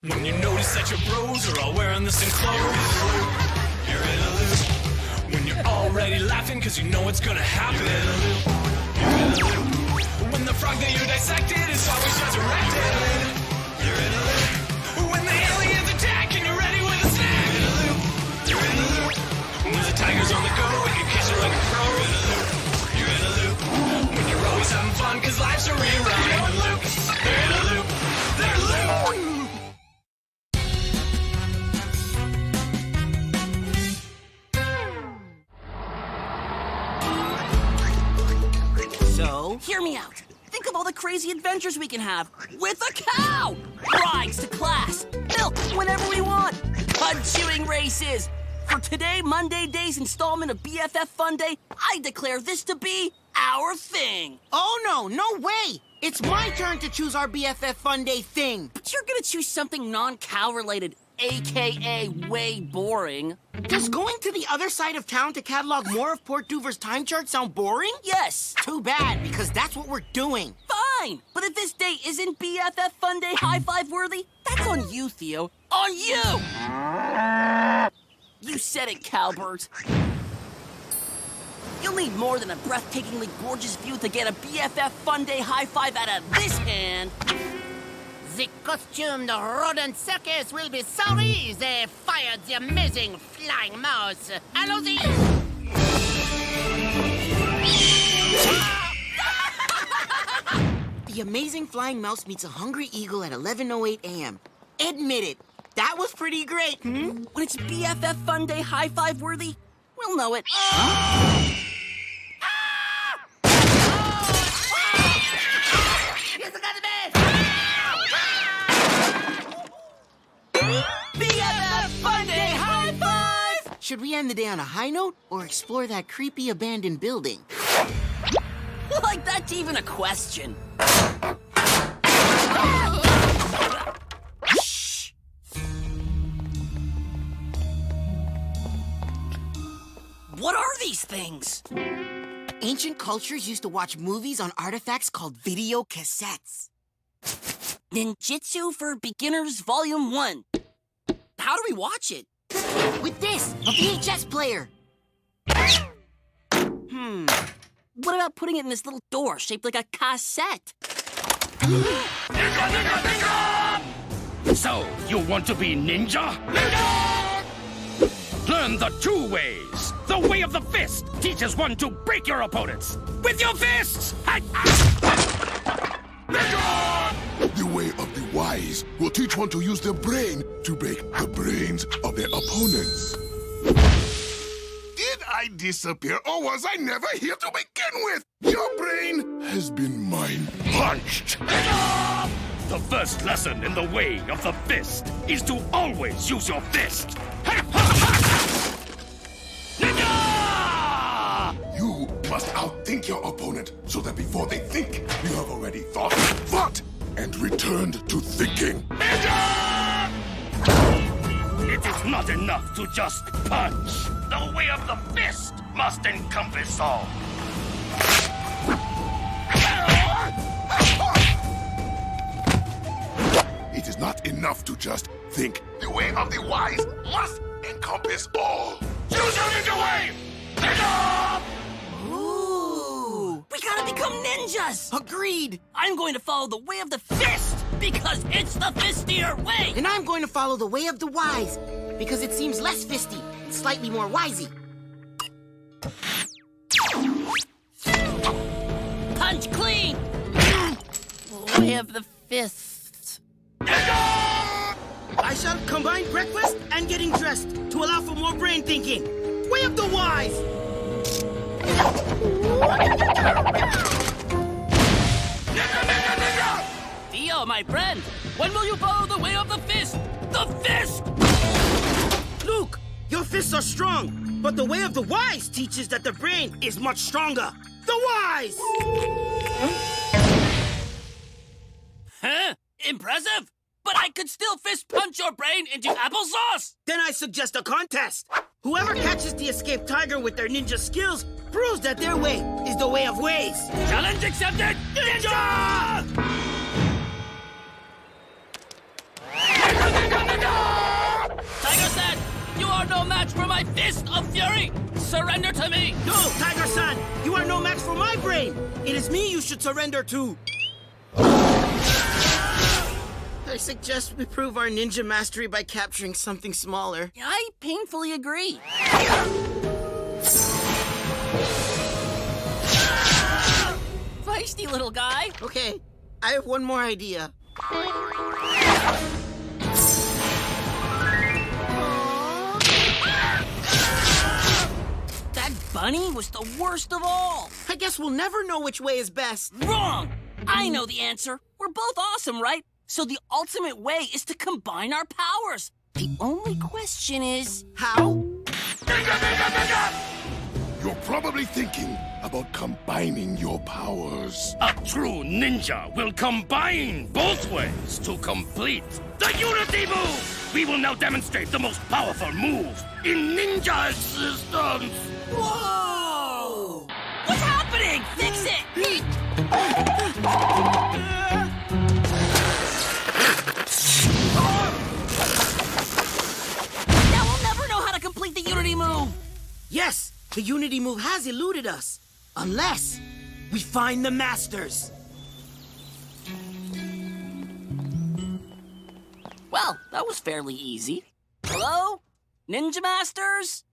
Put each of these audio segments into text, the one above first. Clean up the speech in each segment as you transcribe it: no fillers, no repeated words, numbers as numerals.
When you notice that your bros are all wearing the same clothes, you're in a loop. When you're already laughing cause you know it's gonna happen, you're in a loop. When the frog that you dissected is always resurrected, you're in a loop. When the aliens attack and you're ready with a snack, you're in a loop. You're in a loop. When the tiger's on the go and you kiss her like a pro, you're in a loop. You're in a loop. When you're always having fun cause life's a rerun, you're in a loop. They're in a loop. They're loop. So, hear me out. Think of all the crazy adventures we can have with a cow! Rides to class, milk whenever we want, cud-chewing races. For today, Monday Day's installment of BFF Fun Day, I declare this to be our thing. Oh, no way! It's my turn to choose our BFF Fun Day thing. But you're gonna choose something non-cow related, AKA way boring. Does going to the other side of town to catalog more of Port Duver's time chart sound boring? Yes. Too bad, because that's what we're doing. Fine. But if this day isn't BFF Fun Day high-five worthy, that's on you, Theo. On you! You said it, Calbert. You'll need more than a breathtakingly gorgeous view to get a BFF Fun Day high-five out of this hand. The costumed rodent circus will be sorry they fired the amazing flying mouse. Allons-y! The amazing flying mouse meets a hungry eagle at 11:08 a.m. Admit it, that was pretty great, hmm? When it's BFF Fun Day high-five worthy, we'll know it. BFF Fun Day high-five! Should we end the day on a high note or explore that creepy abandoned building? Like that's even a question. Shh. What are these things? Ancient cultures used to watch movies on artifacts called video cassettes. Ninjutsu for Beginners Volume 1. How do we watch it? With this, a VHS player. What about putting it in this little door shaped like a cassette? So, you want to be ninja? Ninja! Learn the two ways. The way of the fist teaches one to break your opponents with your fists. The way of the wise will teach one to use their brain to break the brains of their opponents. Did I disappear, or was I never here to begin with? Your brain has been mind punched. The first lesson in the way of the fist is to always use your fist. Ninja! You must outthink your opponent so that before they think, you have already thought, fought, and returned to thinking. Ninja! It is not enough to just punch. The way of the fist must encompass all. It is not enough to just think. The way of the wise must encompass all. Choose your ninja way! Ninja! Ooh! We gotta become ninjas! Agreed. I'm going to follow the way of the fist because it's the fistier way! And I'm going to follow the way of the wise because it seems less fisty and slightly more wisey. Punch clean! Way of the fist. I shall combine breakfast and getting dressed to allow for more brain thinking. Way of the wise! Theo, my friend, when will you follow the way of the fist? The fist! Luke, your fists are strong, but the way of the wise teaches that the brain is much stronger. The wise! Huh? Impressive? But I could still fist punch your brain into applesauce! Then I suggest a contest. Whoever catches the escaped tiger with their ninja skills proves that their way is the way of ways. Challenge accepted! Ninja! my fist of fury! Surrender to me! No, Tiger-san! You are no match for my brain! It is me you should surrender to! I suggest we prove our ninja mastery by capturing something smaller. I painfully agree. Feisty little guy. Okay, I have one more idea. That bunny was the worst of all. I guess we'll never know which way is best. Wrong! I know the answer. We're both awesome, right? So the ultimate way is to combine our powers. The only question is... How? You're probably thinking about combining your powers. A true ninja will combine both ways to complete the Unity Move! We will now demonstrate the most powerful move in ninja existence! Whoa! What's happening? Fix it! Now we'll never know how to complete the Unity Move! Yes, the Unity Move has eluded us. Unless we find the masters. Well, that was fairly easy. Hello? Ninja Masters?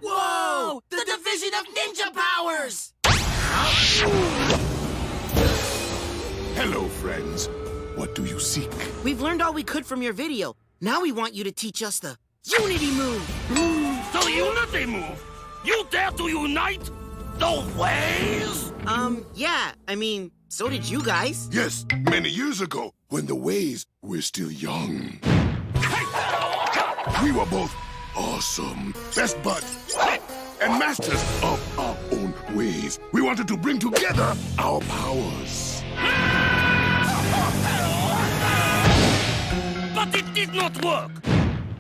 Whoa! The Division of Ninja Powers! Hello, friends. What do you seek? We've learned all we could from your video. Now we want you to teach us the Unity Move. The Unity Move! You dare to unite the ways? Yeah, I mean, so did you guys. Yes, many years ago, when the ways were still young. We were both awesome, best buds, and masters of our own ways. We wanted to bring together our powers. But it did not work!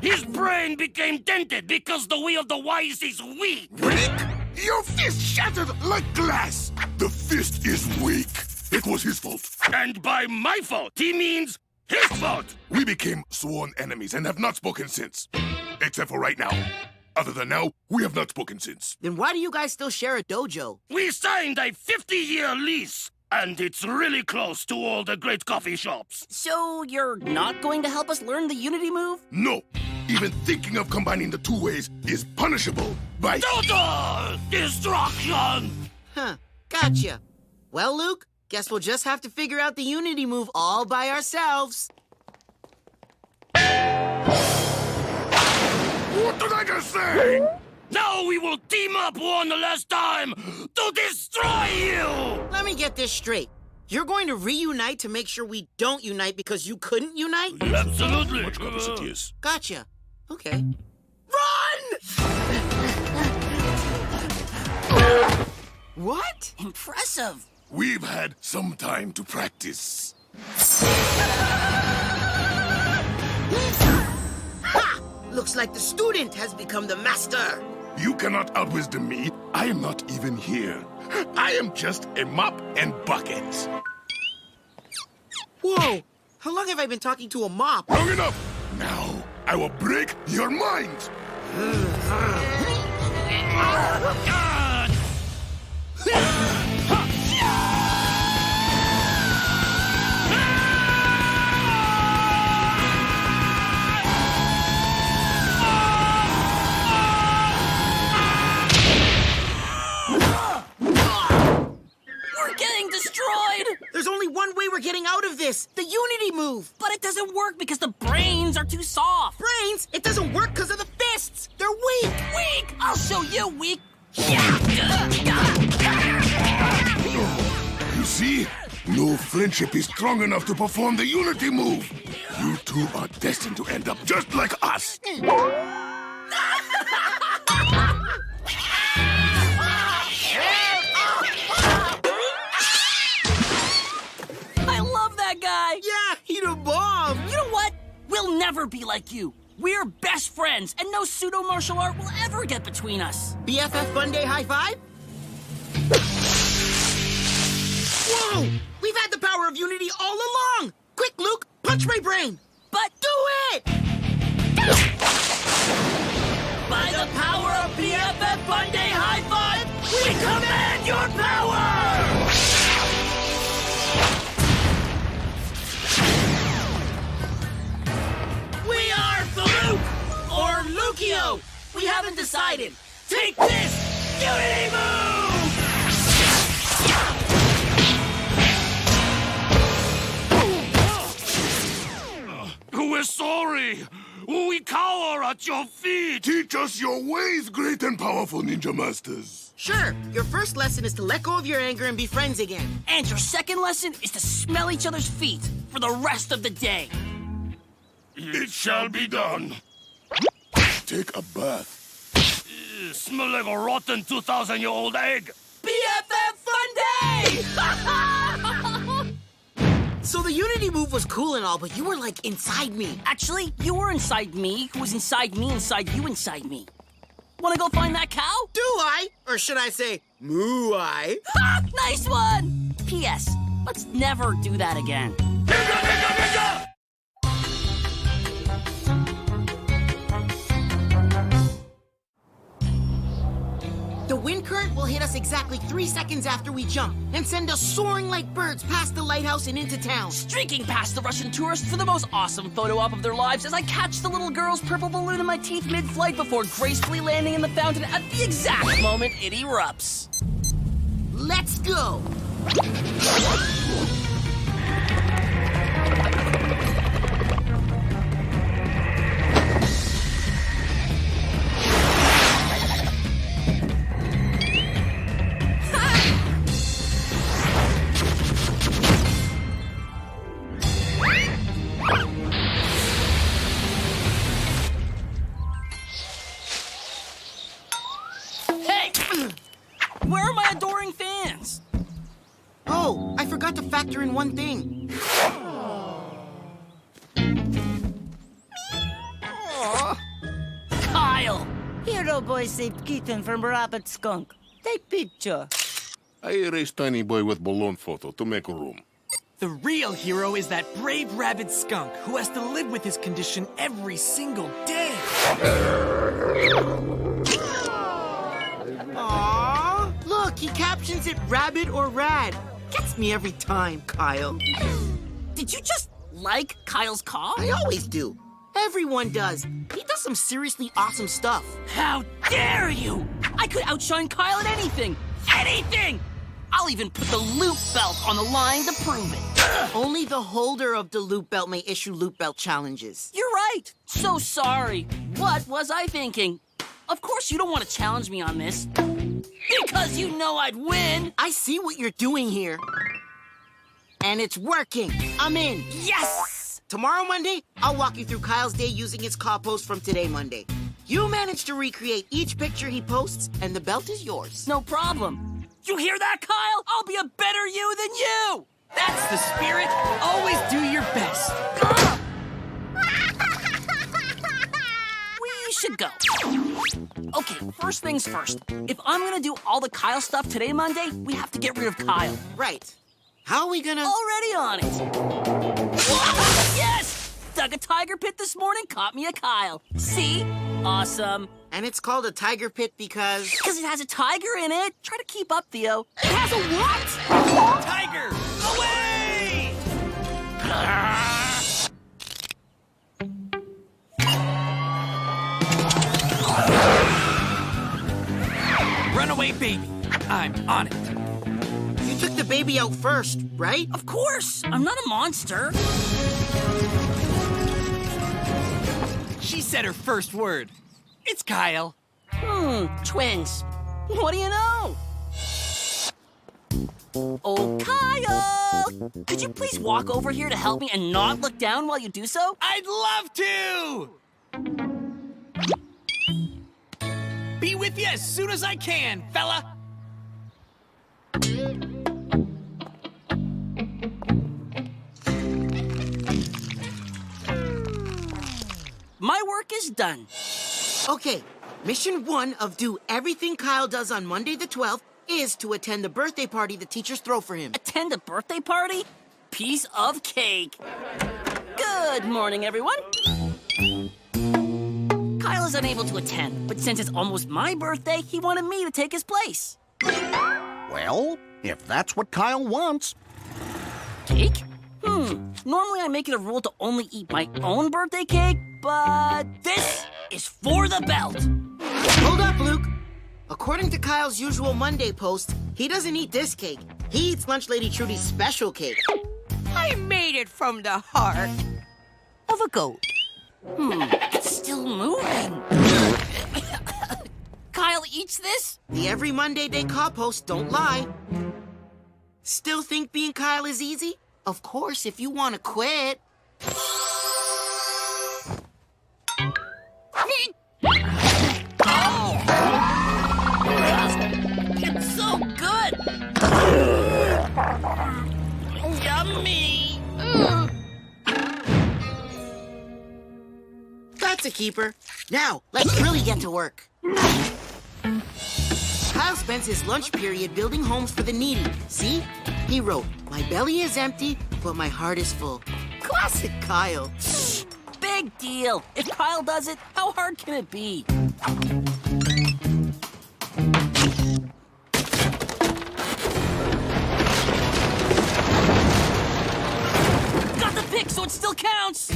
His brain became dented because the way of the wise is weak! Weak? Your fist shattered like glass. The fist is weak. It was his fault. And by my fault, he means his fault! We became sworn enemies and have not spoken since. Except for right now. Other than now, we have not spoken since. Then why do you guys still share a dojo? We signed a 50-year lease, and it's really close to all the great coffee shops. So you're not going to help us learn the Unity Move? No. Even thinking of combining the two ways is punishable by... Total destruction! Huh, gotcha. Well, Luke, guess we'll just have to figure out the Unity Move all by ourselves. What did I just say? Now we will team up one last time to destroy you! Let me get this straight. You're going to reunite to make sure we don't unite because you couldn't unite? Absolutely. Much covers it is. Gotcha. Okay. Run! What? Impressive. We've had some time to practice. Ha! Looks like the student has become the master. You cannot outwisdom me. I am not even here. I am just a mop and bucket. Whoa! How long have I been talking to a mop? Long enough. Now, I will break your mind. We're getting destroyed! There's only one way we're getting out of this. The Unity Move. But it doesn't work because the brains are too soft. Brains? It doesn't work because of the fists. They're weak. Weak! I'll show you weak. You see? No friendship is strong enough to perform the Unity Move. You two are destined to end up just like us. I love that guy. Yeah, he'd a bomb. You know what? We'll never be like you. We're best friends, and no pseudo martial art will ever get between us. BFF Fun Day high five? Whoa! We've had the power of unity all along! Quick, Luke, punch my brain! But Do it! By the power of BFF Fun Day High Five, we command your power! We are Farouk or Lukio. We haven't decided. Take this, Unity Move! We're sorry. We cower at your feet. Teach us your ways, great and powerful ninja masters. Sure, your first lesson is to let go of your anger and be friends again. And your second lesson is to smell each other's feet for the rest of the day. It shall be done. Take a bath. Smell like a rotten 2,000-year-old egg. BFF Fun Day! So the Unity move was cool and all, but you were like inside me. Actually, you were inside me, who was inside me, inside you, inside me. Wanna go find that cow? Do I? Or should I say, moo I? Ha! Nice one! P.S. Let's never do that again. Ninja, ninja, ninja! The wind current will hit us exactly 3 seconds after we jump and send us soaring like birds past the lighthouse and into town. Streaking past the Russian tourists for the most awesome photo op of their lives as I catch the little girl's purple balloon in my teeth mid-flight before gracefully landing in the fountain at the exact moment it erupts. Let's go! Hey! Where are my adoring fans? Oh, I forgot to factor in one thing. Kyle! Hero boy saved kitten from Rabbit Skunk. Take picture. I erased Tiny Boy with balloon photo to make room. The real hero is that brave rabid skunk who has to live with his condition every single day. Aww! Look, he captions it rabbit or rad. Gets me every time, Kyle. Did you just like Kyle's car? I always do. Everyone does. He does some seriously awesome stuff. How dare you! I could outshine Kyle at anything! Anything! I'll even put the loop belt on the line to prove it. Only the holder of the loop belt may issue loop belt challenges. You're right. So sorry. What was I thinking? Of course you don't want to challenge me on this. Because you know I'd win. I see what you're doing here. And it's working. I'm in. Yes! Tomorrow, Monday, I'll walk you through Kyle's day using his car post from today, Monday. You manage to recreate each picture he posts, and the belt is yours. No problem. You hear that, Kyle? I'll be a better you than you! That's the spirit. Always do your best. We should go. Okay, first things first. If I'm gonna do all the Kyle stuff today, Monday, we have to get rid of Kyle. Right. How are we gonna... Already on it. Yes! Dug a tiger pit this morning, caught me a Kyle. See? Awesome. And it's called a tiger pit because... Because it has a tiger in it. Try to keep up, Theo. It has a what? Tiger, away! Runaway baby. I'm on it. You took the baby out first, right? Of course. I'm not a monster. She said her first word. It's Kyle. Twins. What do you know? Oh, Kyle! Could you please walk over here to help me and not look down while you do so? I'd love to! Be with you as soon as I can, fella! My work is done. Okay, mission 1 of do everything Kyle does on Monday the 12th is to attend the birthday party the teachers throw for him. Attend a birthday party? Piece of cake. Good morning, everyone. Kyle is unable to attend, but since it's almost my birthday, he wanted me to take his place. Well, if that's what Kyle wants. Cake? Normally I make it a rule to only eat my own birthday cake, but this is for the belt. Hold up, Luke. According to Kyle's usual Monday post, he doesn't eat this cake. He eats Lunch Lady Trudy's special cake. I made it from the heart of a goat. It's still moving. Kyle eats this? The Every Monday Day Caw post don't lie. Still think being Kyle is easy? Of course, if you want to quit. It's so good! Yummy! That's a keeper. Now, let's really get to work. Kyle spends his lunch period building homes for the needy. See? He wrote, "My belly is empty, but my heart is full." Classic Kyle. Big deal! If Kyle does it, how hard can it be? Got the pick, so it still counts!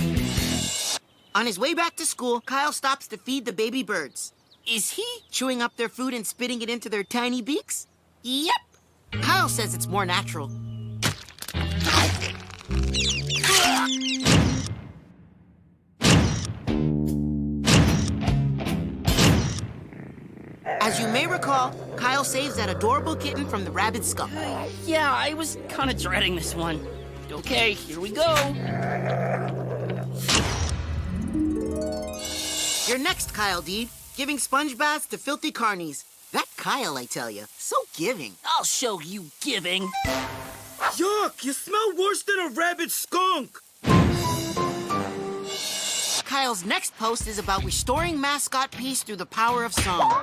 On his way back to school, Kyle stops to feed the baby birds. Is he? Chewing up their food and spitting it into their tiny beaks? Yep. Kyle says it's more natural. As you may recall, Kyle saves that adorable kitten from the rabid skunk. Yeah, I was kind of dreading this one. Okay, here we go. Your next Kyle deed, giving sponge baths to filthy carnies. That Kyle, I tell you, so giving. I'll show you giving. Yuck, you smell worse than a rabid skunk. Kyle's next post is about restoring mascot peace through the power of song.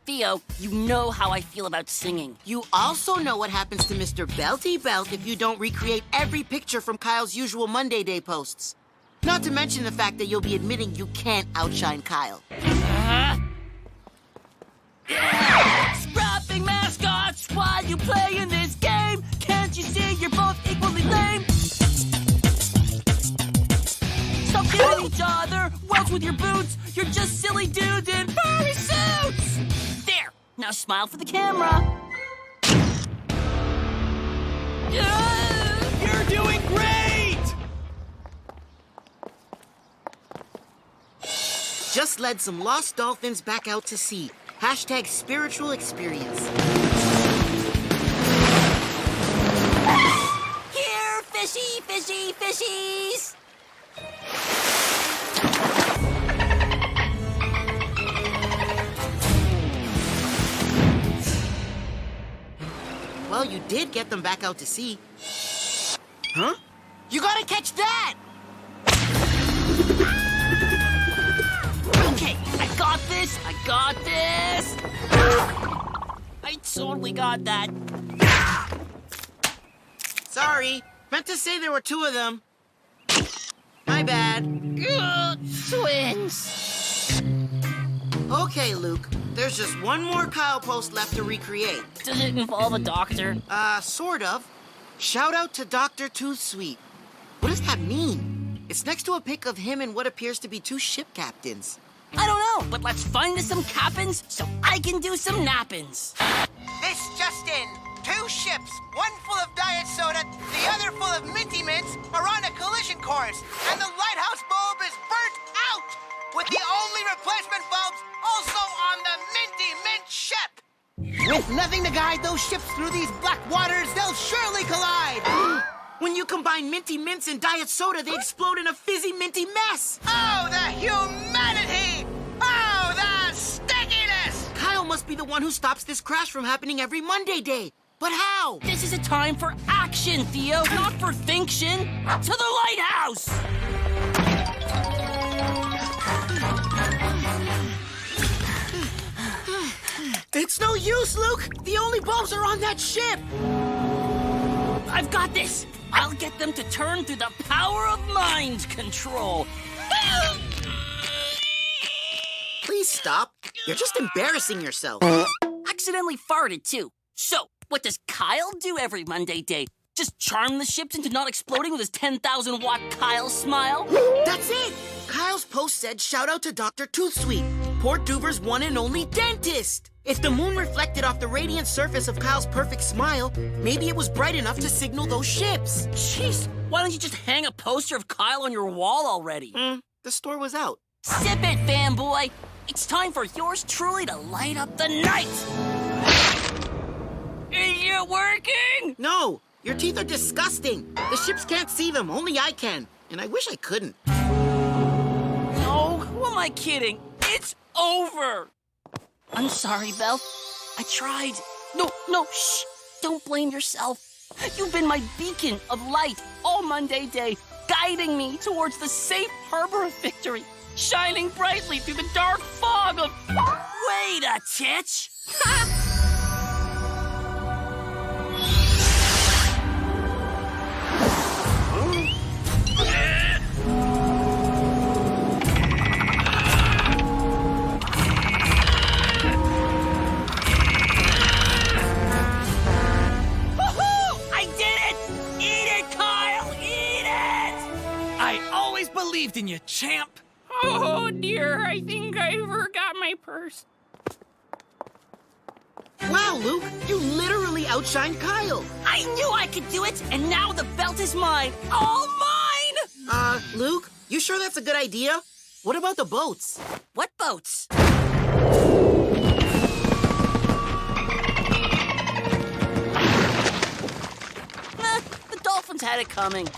Theo, you know how I feel about singing. You also know what happens to Mr. Belty Belt if you don't recreate every picture from Kyle's usual Monday Day posts. Not to mention the fact that you'll be admitting you can't outshine Kyle. Scrapping mascots while you play in this game. Can't you see you're both equally lame? Stop killing each other. What's with your boots? You're just silly dudes in furry suits. There. Now smile for the camera. You're doing great! Just led some lost dolphins back out to sea. Hashtag spiritual experience. Here, fishy, fishy, fishies. Well, you did get them back out to sea. Huh? You gotta catch that! Okay, I got this. I got this. I totally got that. Sorry, meant to say there were two of them. My bad. Twins. Okay, Luke, there's just one more Kyle post left to recreate. Does it involve a doctor? Sort of. Shout out to Dr. Toothsweet. What does that mean? It's next to a pic of him and what appears to be two ship captains. I don't know, but let's find us some cappins so I can do some nappins. This just in. 2 ships, one full of diet soda, the other full of minty mints, are on a collision course, and the lighthouse bulb is burnt out, with the only replacement bulbs also on the minty mint ship. With nothing to guide those ships through these black waters, they'll surely collide. When you combine minty mints and diet soda, they explode in a fizzy minty mess. Oh, the humanity! Oh, the stickiness! Kyle must be the one who stops this crash from happening every Monday day. But how? This is a time for action, Theo, not for finction. To the lighthouse! It's no use, Luke. The only bulbs are on that ship. I've got this. I'll get them to turn through the power of mind control. Please stop. You're just embarrassing yourself. Accidentally farted, too. So, what does Kyle do every Monday day? Just charm the ships into not exploding with his 10,000-watt Kyle smile? That's it! Kyle's post said shout out to Dr. Toothsweet, Port Duver's one and only dentist. If the moon reflected off the radiant surface of Kyle's perfect smile, maybe it was bright enough to signal those ships. Jeez, why don't you just hang a poster of Kyle on your wall already? The store was out. Sip it, fanboy! It's time for yours truly to light up the night! Is it working? No, your teeth are disgusting. The ships can't see them, only I can. And I wish I couldn't. No, who am I kidding? It's over! I'm sorry, Belle. I tried. No, shh! Don't blame yourself. You've been my beacon of light all Monday day, guiding me towards the safe harbor of victory, shining brightly through the dark fog of... Wait a titch! Believed in you, champ. Oh dear, I think I forgot my purse. Wow, Luke, you literally outshined Kyle. I knew I could do it, and now the belt is mine. All mine! Luke, you sure that's a good idea? What about the boats? What boats? The dolphins had it coming.